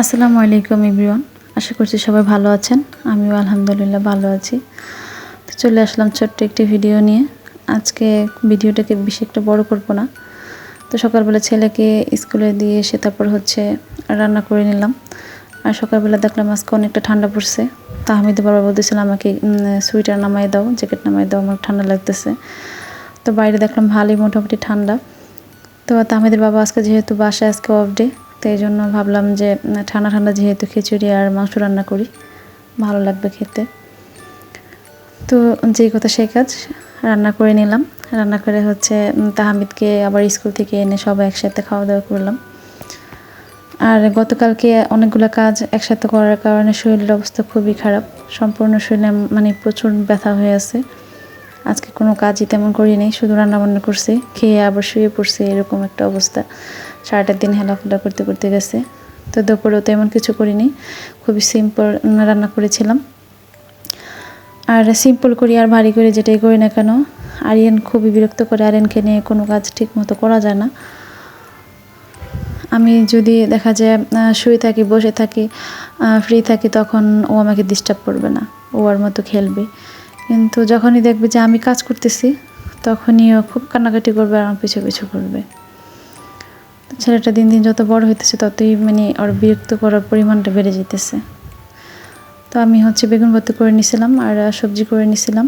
আসসালামু আলাইকুম এভরিওয়ান। আশা করছি সবাই ভালো আছেন। আমিও আলহামদুলিল্লাহ ভালো আছি। তো চলে আসলাম ছোট্ট একটি ভিডিও নিয়ে। আজকে ভিডিওটাকে বেশি একটা বড় করব না। তো সকালবেলা ছেলেকে স্কুলে দিয়ে এসে তারপর রান্না করে নিলাম। আর সকালবেলা দেখলাম আজকে অনেকটা ঠান্ডা পড়ছে। তাহমিদ বারবার বলতেছিল আমাকে সোয়েটার নামাই দাও, জ্যাকেট নামাই দাও, আমার ঠান্ডা লাগতেছে। তো বাইরে দেখলাম ভালোই মোটামুটি ঠান্ডা। তো তাহমিদের বাবা আজকে যেহেতু বাসায় আজকে অফ ডে, তো এই জন্য ভাবলাম যে ঠান্ডা ঠান্ডা যেহেতু খিচুড়ি আর মাংস রান্না করি, ভালো লাগবে খেতে। তো যেই কথা সেই কাজ, রান্না করে নিলাম। রান্না করে তাহমিদকে আবার স্কুল থেকে এনে সবাই একসাথে খাওয়া দাওয়া করলাম। আর গতকালকে অনেকগুলো কাজ একসাথে করার কারণে শরীরের অবস্থা খুবই খারাপ। সম্পূর্ণ শরীরে প্রচুর ব্যথা হয়ে আছে। আজকে কোনো কাজই তেমন করি নাই, শুধু রান্নাবান্না করছি, খেয়ে আবার শুয়ে পড়ছি, এরকম একটা অবস্থা। সারাটা দিন হেলাফেলা করতে করতে গেছে। তো দুপুরেও তেমন কিছু করিনি, খুবই সিম্পল রান্না করেছিলাম। আর সিম্পল করি আর ভারী করে যেটাই করি না কেন, আরিয়ান খুবই বিরক্ত করে। আরিয়ানকে নিয়ে কোনো কাজ ঠিক মতো করা যায় না। আমি যদি দেখা যায় শুয়ে থাকি, বসে থাকি, ফ্রি থাকি, তখন ও আমাকে ডিস্টার্ব করবে না, ও ওর মতো খেলবে। কিন্তু যখনই দেখবে যে আমি কাজ করতেছি, তখনই ও খুব কান্নাকাটি করবে আর আমার পিছু পিছু করবে। ছেলেটা দিন দিন যত বড় হইতেছে ততই ওর বিরক্ত করার পরিমাণটা বেড়ে যেতেছে। তো আমি বেগুন ভর্তা করে নিছিলাম আর সবজি করে নিছিলাম।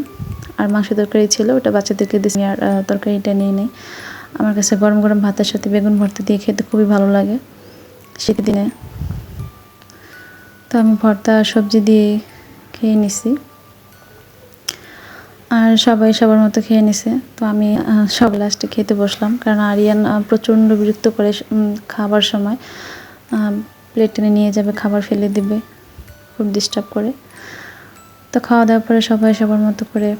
আর মাংস তরকারি ছিল, ওটা বাচ্চাদেরকে দিয়েছি। আর তরকারিটা নিয়ে নেই। আমার কাছে গরম গরম ভাতের সাথে বেগুন ভর্তা দিয়ে খেতে খুবই ভালো লাগে শীতের দিনে। তো আমি ভর্তা সবজি দিয়ে খেয়ে নিছি। আর সবাই সবার মতো খেয়ে নিছে। তো আমি সব লাস্টে খেতে বসলাম, কারণ আরিয়ান প্রচণ্ড বিরক্ত করে খাবার সময়। প্লেট টেনে নিয়ে যাবে, খাবার ফেলে দিবে, খুব ডিস্টার্ব করে। তো খাওয়া দাওয়ার পরে সবাই সবার মতো করে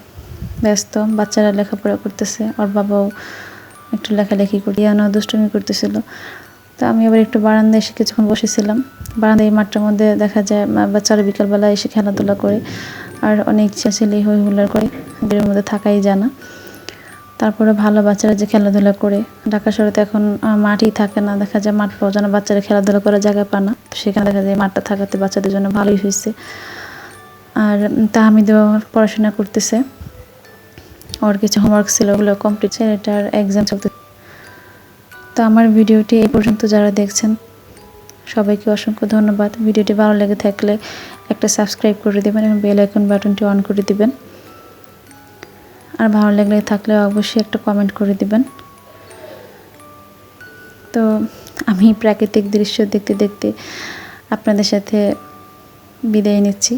ব্যস্ত। বাচ্চারা লেখাপড়া করতেছে, ওর বাবাও একটু লেখালেখি করে, ইয়ানও দুষ্টুমি করতেছিল। তো আমি আবার একটু বারান্দায় এসে কিছুক্ষণ বসেছিলাম। বারান্দায় এই মাঠটার মধ্যে দেখা যায় বাচ্চারা বিকালবেলা এসে খেলাধুলা করে, আর অনেক ছেলে হই হুল্লার করে, এদের মধ্যে থাকাই যায় না। তারপরে ভালো বাচ্চারা যে খেলাধুলা করে, ঢাকা শহরে তো এখন মাঠই থাকে না, দেখা যায় মাঠ পাওয়া যায় না, বাচ্চারা খেলাধুলা করার জায়গা পায় না। তো সেখানে দেখা যায় মাঠটা থাকাতে বাচ্চাদের জন্য ভালোই হয়েছে। আর তাহমিদও পড়াশোনা করতেছে, ওর কিছু হোমওয়ার্ক ছিল, ওগুলো কমপ্লিট। ছেলেটার এক্সাম চলতে। তো আমার ভিডিওটি এই পর্যন্ত যারা দেখছেন সবাইকে অসংখ্য ধন্যবাদ। ভিডিওটি ভালো লেগে থাকলে একটা সাবস্ক্রাইব করে দেবেন এবং বেল আইকন বাটনটি অন করে দিবেন। আর ভালো লাগলে থাকলে অবশ্যই একটা কমেন্ট করে দিবেন। তো আমি প্রাকৃতিক দৃশ্য দেখতে দেখতে আপনাদের সাথে বিদায় নিচ্ছি।